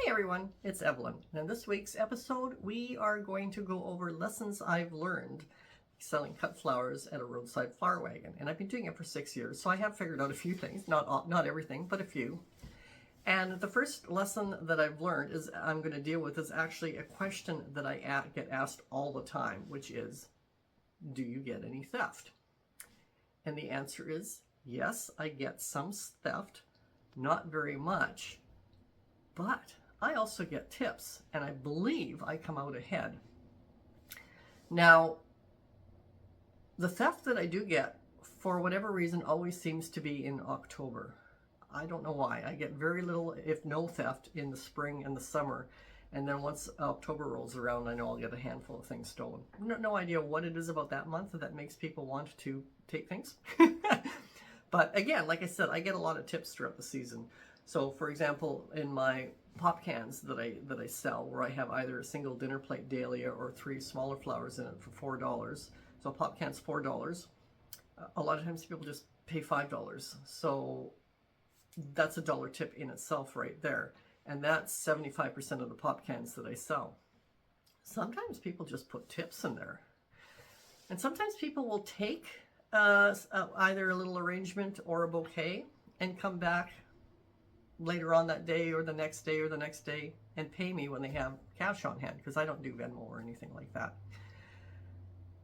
Hi everyone, it's Evelyn. And in this week's episode, we are going to go over lessons I've learned selling cut flowers at a roadside flower wagon. And I've been doing it for 6 years, so I have figured out a few things, not everything, but a few. And the first lesson that I've learned is I'm going to deal with is actually a question that I get asked all the time, which is, do you get any theft? And the answer is yes, I get some theft, not very much. But I also get tips, and I believe I come out ahead. Now, the theft that I do get, for whatever reason, always seems to be in October. I don't know why. I get very little, if no theft, in the spring and the summer. And then once October rolls around, I know I'll get a handful of things stolen. No idea what it is about that month that makes people want to take things. But again, like I said, I get a lot of tips throughout the season. So for example, in my pop cans that I sell, where I have either a single dinner plate dahlia or 3 smaller flowers in it for $4. So a pop can's $4. A lot of times people just pay $5. So that's a dollar tip in itself right there. And that's 75% of the pop cans that I sell. Sometimes people just put tips in there. And sometimes people will take either a little arrangement or a bouquet and come back later on that day or the next day or the next day and pay me when they have cash on hand, because I don't do Venmo or anything like that.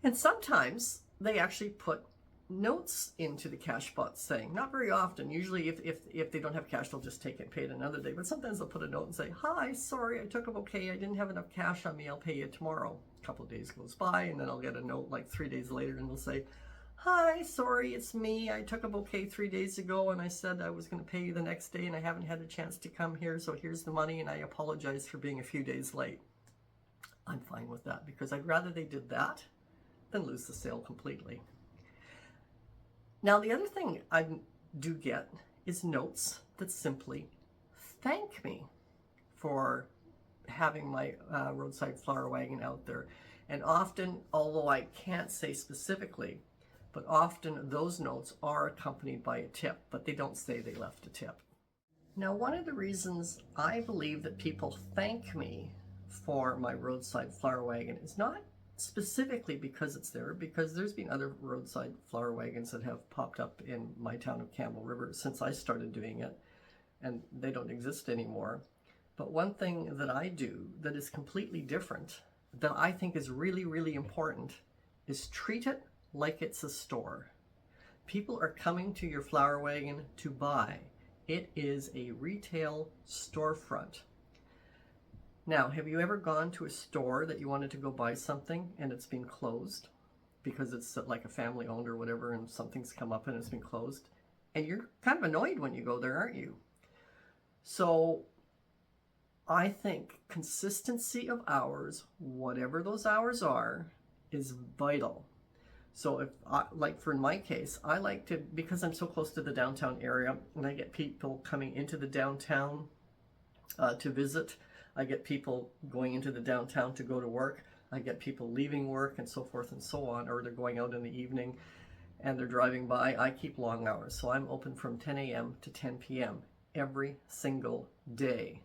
And sometimes they actually put notes into the cash box saying, not very often, usually if they don't have cash, they'll just take it and pay it another day, but sometimes they'll put a note and say, hi, sorry, I took a bouquet, I didn't have enough cash on me, I'll pay you tomorrow. A couple of days goes by, and then I'll get a note like 3 days later, and they'll say, hi, sorry, it's me. I took a bouquet 3 days ago and I said I was going to pay you the next day and I haven't had a chance to come here, so here's the money and I apologize for being a few days late. I'm fine with that, because I'd rather they did that than lose the sale completely. Now, the other thing I do get is notes that simply thank me for having my roadside flower wagon out there. And often, although I can't say specifically, but often those notes are accompanied by a tip, but they don't say they left a tip. Now, one of the reasons I believe that people thank me for my roadside flower wagon is not specifically because it's there, because there's been other roadside flower wagons that have popped up in my town of Campbell River since I started doing it, and they don't exist anymore. But one thing that I do that is completely different, that I think is really, really important, is treat it like it's a store. People are coming to your flower wagon to buy. It is a retail storefront. Now, have you ever gone to a store that you wanted to go buy something and it's been closed because it's like a family owned or whatever, and something's come up and it's been closed? And you're kind of annoyed when you go there, aren't you? So I think consistency of hours, whatever those hours are, is vital. So if like for my case, I like to, because I'm so close to the downtown area, and I get people coming into the downtown to visit. I get people going into the downtown to go to work. I get people leaving work and so forth and so on, or they're going out in the evening and they're driving by. I keep long hours. So I'm open from 10 a.m. to 10 p.m. every single day.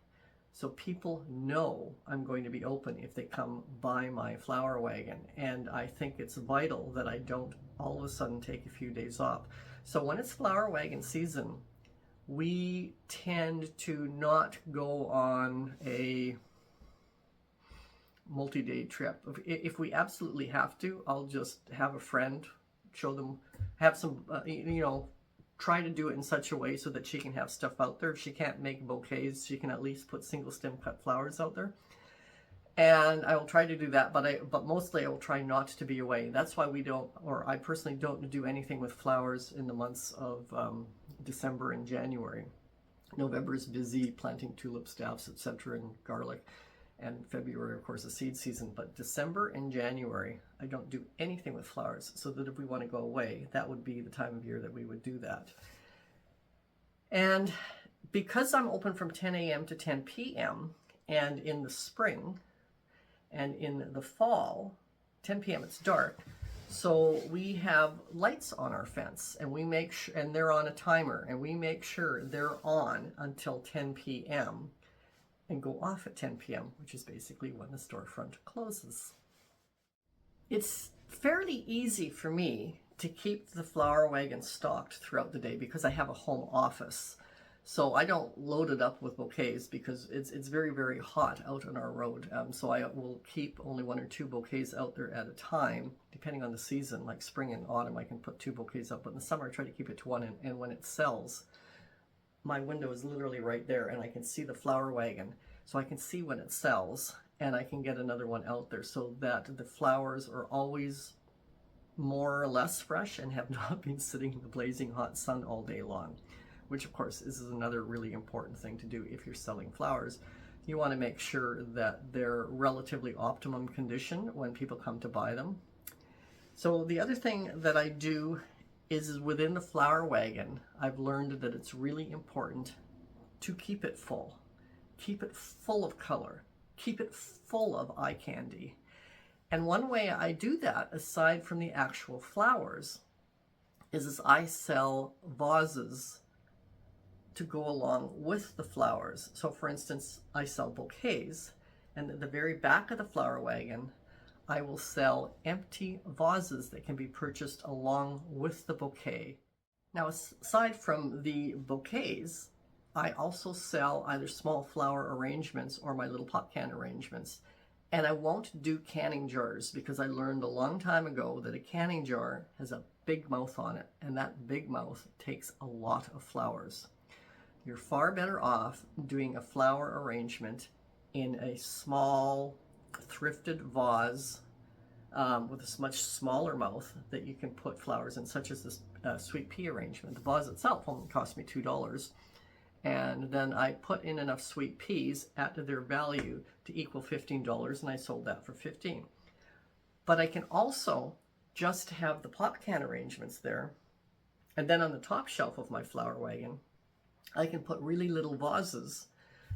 So people know I'm going to be open if they come by my flower wagon. And I think it's vital that I don't all of a sudden take a few days off. So when it's flower wagon season, we tend to not go on a multi-day trip. If we absolutely have to, I'll just have a friend, show them, have some, try to do it in such a way so that she can have stuff out there. If she can't make bouquets, she can at least put single stem cut flowers out there. And I will try to do that, but mostly I will try not to be away. That's why we don't, or I personally don't do anything with flowers in the months of December and January. November is busy planting tulip staffs, etc., and garlic. And February, of course, is seed season. But December and January, I don't do anything with flowers, so that if we want to go away, that would be the time of year that we would do that. And because I'm open from 10 a.m. to 10 p.m., and in the spring and in the fall, 10 p.m. it's dark, so we have lights on our fence, and we make sure, and they're on a timer, and we make sure they're on until 10 p.m. and go off at 10 p.m., which is basically when the storefront closes. It's fairly easy for me to keep the flower wagon stocked throughout the day because I have a home office. So I don't load it up with bouquets because it's very, very hot out on our road. So I will keep only 1 or 2 bouquets out there at a time, depending on the season. Like spring and autumn, I can put 2 bouquets up, but in the summer I try to keep it to 1. And when it sells, my window is literally right there and I can see the flower wagon. So I can see when it sells and I can get another one out there so that the flowers are always more or less fresh and have not been sitting in the blazing hot sun all day long. Which of course is another really important thing to do if you're selling flowers. You want to make sure that they're relatively optimum condition when people come to buy them. So the other thing that I do is within the flower wagon, I've learned that it's really important to keep it full. Keep it full of color. Keep it full of eye candy. And one way I do that, aside from the actual flowers, is I sell vases to go along with the flowers. So for instance, I sell bouquets, and at the very back of the flower wagon, I will sell empty vases that can be purchased along with the bouquet. Now, aside from the bouquets, I also sell either small flower arrangements or my little pot can arrangements. And I won't do canning jars because I learned a long time ago that a canning jar has a big mouth on it, and that big mouth takes a lot of flowers. You're far better off doing a flower arrangement in a small thrifted vase with a much smaller mouth that you can put flowers in, such as this sweet pea arrangement. The vase itself only cost me $2, and then I put in enough sweet peas at their value to equal $15, and I sold that for $15. But I can also just have the pot can arrangements there, and then on the top shelf of my flower wagon, I can put really little vases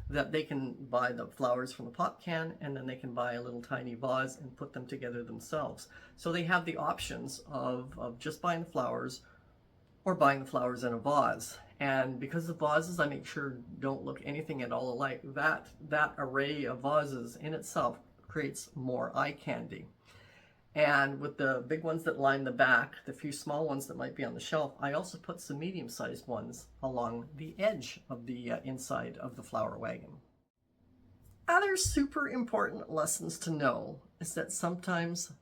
that they can buy the flowers from the pot can, and then they can buy a little tiny vase and put them together themselves. So they have the options of just buying the flowers or buying the flowers in a vase. And because the vases, I make sure don't look anything at all alike, that array of vases in itself creates more eye candy. And with the big ones that line the back, the few small ones that might be on the shelf, I also put some medium-sized ones along the edge of the inside of the flower wagon. Other super important lessons to know is that sometimes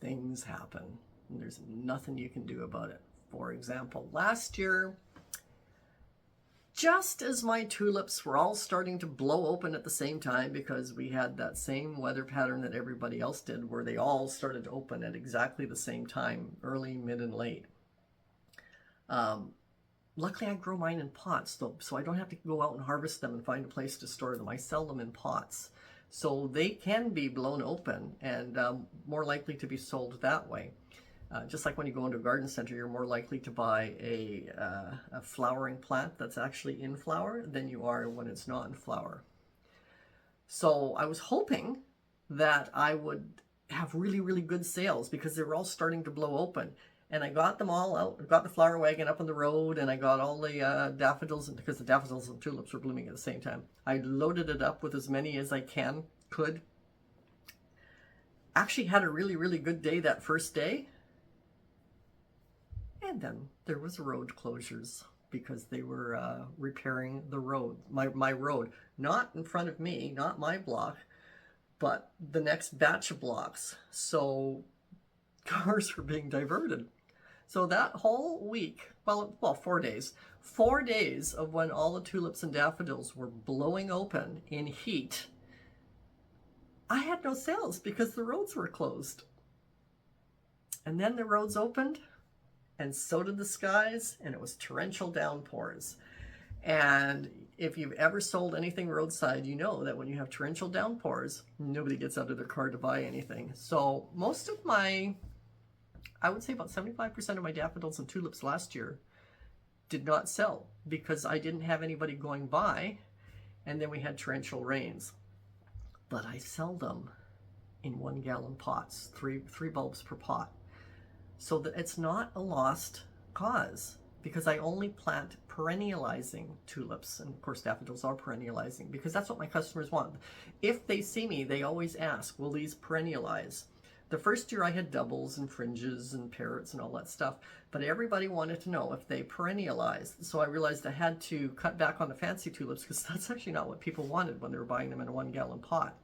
things happen and there's nothing you can do about it. For example, last year, just as my tulips were all starting to blow open at the same time, because we had that same weather pattern that everybody else did, where they all started to open at exactly the same time, early, mid, and late. Luckily, I grow mine in pots, though, so I don't have to go out and harvest them and find a place to store them. I sell them in pots, so they can be blown open and more likely to be sold that way. Just like when you go into a garden center, you're more likely to buy a flowering plant that's actually in flower than you are when it's not in flower. So I was hoping that I would have really, really good sales because they were all starting to blow open. And I got them all out. I got the flower wagon up on the road, and I got all the daffodils, and because the daffodils and tulips were blooming at the same time, I loaded it up with as many as I could. Actually had a really, really good day that first day. And then there was road closures because they were repairing the road, my road, not in front of me, not my block, but the next batch of blocks. So cars were being diverted. So that whole week, well, 4 days, 4 days of when all the tulips and daffodils were blowing open in heat, I had no sales because the roads were closed. And then the roads opened, and so did the skies, and it was torrential downpours. And if you've ever sold anything roadside, you know that when you have torrential downpours, nobody gets out of their car to buy anything. So most of my, I would say about 75% of my daffodils and tulips last year did not sell because I didn't have anybody going by, and then we had torrential rains. But I sell them in 1 gallon pots, three bulbs per pot. So that it's not a lost cause because I only plant perennializing tulips. And of course, daffodils are perennializing because that's what my customers want. If they see me, they always ask, will these perennialize? The first year I had doubles and fringes and parrots and all that stuff, but everybody wanted to know if they perennialized. So I realized I had to cut back on the fancy tulips because that's actually not what people wanted when they were buying them in a 1-gallon pot.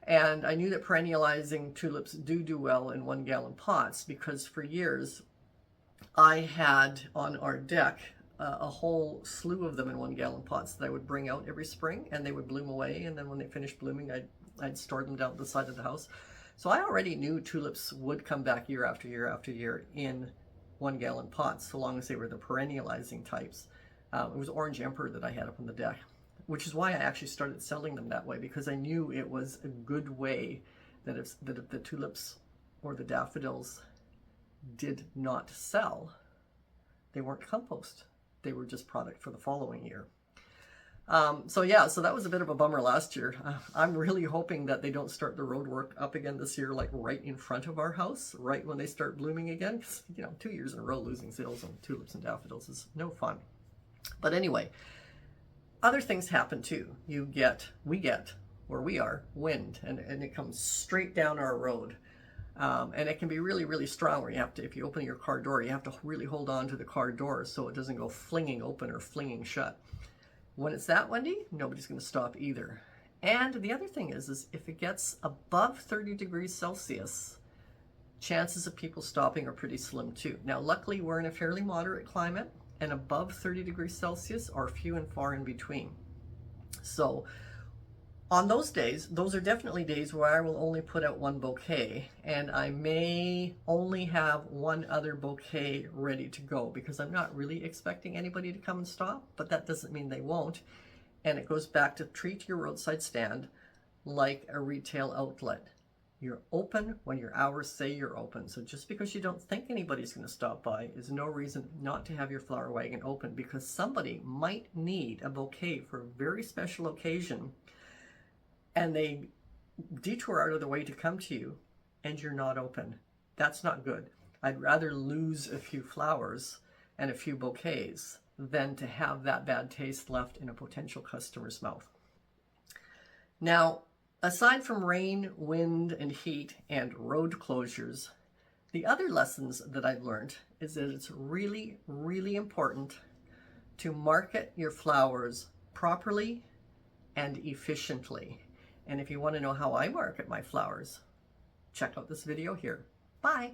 And I knew that perennializing tulips do well in 1-gallon pots because for years I had on our deck a whole slew of them in 1-gallon pots that I would bring out every spring, and they would bloom away, and then when they finished blooming I'd store them down the side of the house. So I already knew tulips would come back year after year after year in 1-gallon pots, so long as they were the perennializing types. It was Orange Emperor that I had up on the deck, which is why I actually started selling them that way, because I knew it was a good way that if the tulips or the daffodils did not sell, they weren't compost. They were just product for the following year. So that was a bit of a bummer last year. I'm really hoping that they don't start the road work up again this year, like right in front of our house, right when they start blooming again. Because, 2 years in a row losing sales on tulips and daffodils is no fun. But anyway, other things happen too. We get, where we are, wind, and it comes straight down our road. And it can be really, really strong where you have to, if you open your car door, you have to really hold on to the car door so it doesn't go flinging open or flinging shut. When it's that windy, nobody's going to stop either. And the other thing is if it gets above 30 degrees Celsius, chances of people stopping are pretty slim too. Now, luckily, we're in a fairly moderate climate, and above 30 degrees Celsius are few and far in between. So on those days, those are definitely days where I will only put out 1 bouquet, and I may only have 1 other bouquet ready to go because I'm not really expecting anybody to come and stop, but that doesn't mean they won't. And it goes back to treat your roadside stand like a retail outlet. You're open when your hours say you're open. So just because you don't think anybody's going to stop by is no reason not to have your flower wagon open, because somebody might need a bouquet for a very special occasion, and they detour out of the way to come to you, and you're not open. That's not good. I'd rather lose a few flowers and a few bouquets than to have that bad taste left in a potential customer's mouth. Now, aside from rain, wind, and heat, and road closures, the other lessons that I've learned is that it's really, really important to market your flowers properly and efficiently. And if you want to know how I market my flowers, check out this video here. Bye.